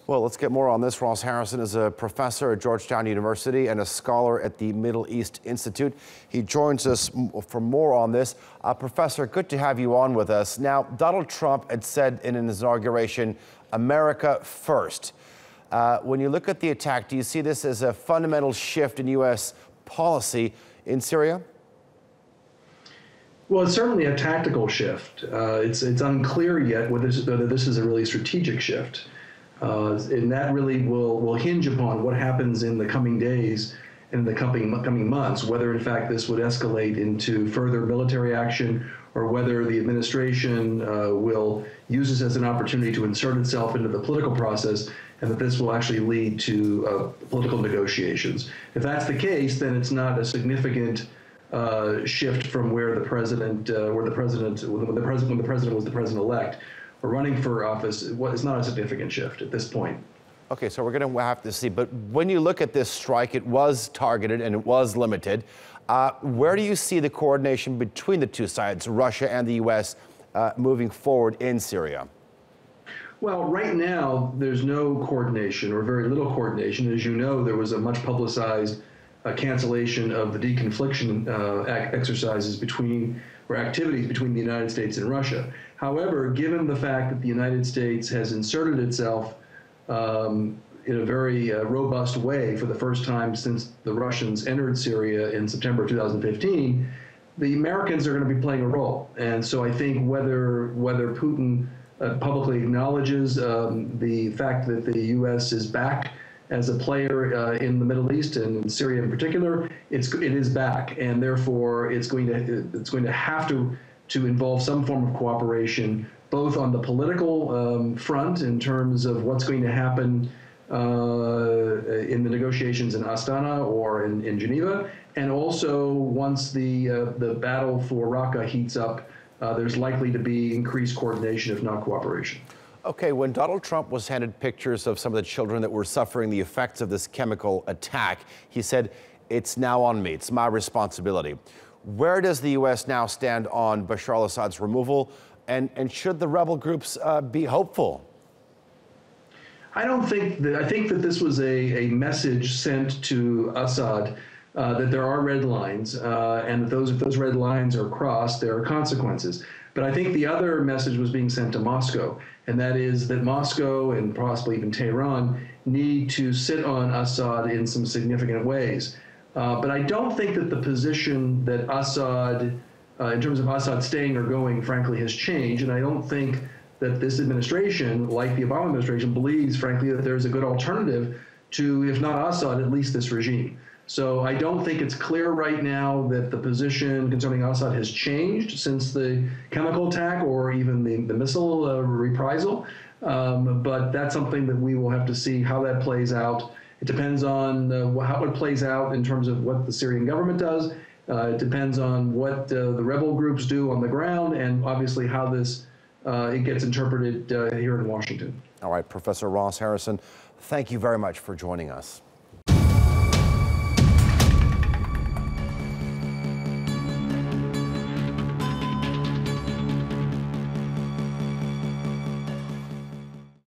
Well, let's get more on this. Ross Harrison is a professor at Georgetown University and a scholar at the Middle East Institute. He joins us for more on this. Professor, good to have you on with us. Now, Donald Trump had said in his inauguration, America first. When you look at the attack, do you see this as a fundamental shift in U.S. policy in Syria? Well, it's certainly a tactical shift. It's unclear yet whether this is a really strategic shift. And that really will hinge upon what happens in the coming days and the coming months, whether in fact this would escalate into further military action or whether the administration will use this as an opportunity to insert itself into the political process and that this will actually lead to political negotiations. If that's the case, then it's not a significant shift from when the president was the president-elect. Or running for office, it's not a significant shift at this point. Okay, so we're going to have to see. But when you look at this strike, it was targeted and it was limited. Where do you see the coordination between the two sides, Russia and the U.S., moving forward in Syria? Well, right now, there's no coordination or very little coordination. As you know, there was a much publicized cancellation of the deconfliction exercises activities between the United States and Russia. However, given the fact that the United States has inserted itself in a very robust way for the first time since the Russians entered Syria in September 2015, the Americans are going to be playing a role. And so I think whether Putin publicly acknowledges the fact that the U.S. is back as a player in the Middle East and in Syria in particular, it is back, and therefore it's going to have to involve some form of cooperation, both on the political front in terms of what's going to happen in the negotiations in Astana or in Geneva, and also once the battle for Raqqa heats up, there's likely to be increased coordination, if not cooperation. Okay, when Donald Trump was handed pictures of some of the children that were suffering the effects of this chemical attack, he said, "It's now on me, it's my responsibility." Where does the U.S. now stand on Bashar al-Assad's removal, and should the rebel groups be hopeful? I think that this was a message sent to Assad that there are red lines, and that if those red lines are crossed, there are consequences. But I think the other message was being sent to Moscow, and that is that Moscow and possibly even Tehran need to sit on Assad in some significant ways. But I don't think that the position that Assad, in terms of Assad staying or going, frankly, has changed. And I don't think that this administration, like the Obama administration, believes, frankly, that there's a good alternative to, if not Assad, at least this regime. So I don't think it's clear right now that the position concerning Assad has changed since the chemical attack or even the missile reprisal. But that's something that we will have to see how that plays out. It depends on how it plays out in terms of what the Syrian government does. It depends on what the rebel groups do on the ground, and obviously how it gets interpreted here in Washington. All right, Professor Ross Harrison, thank you very much for joining us.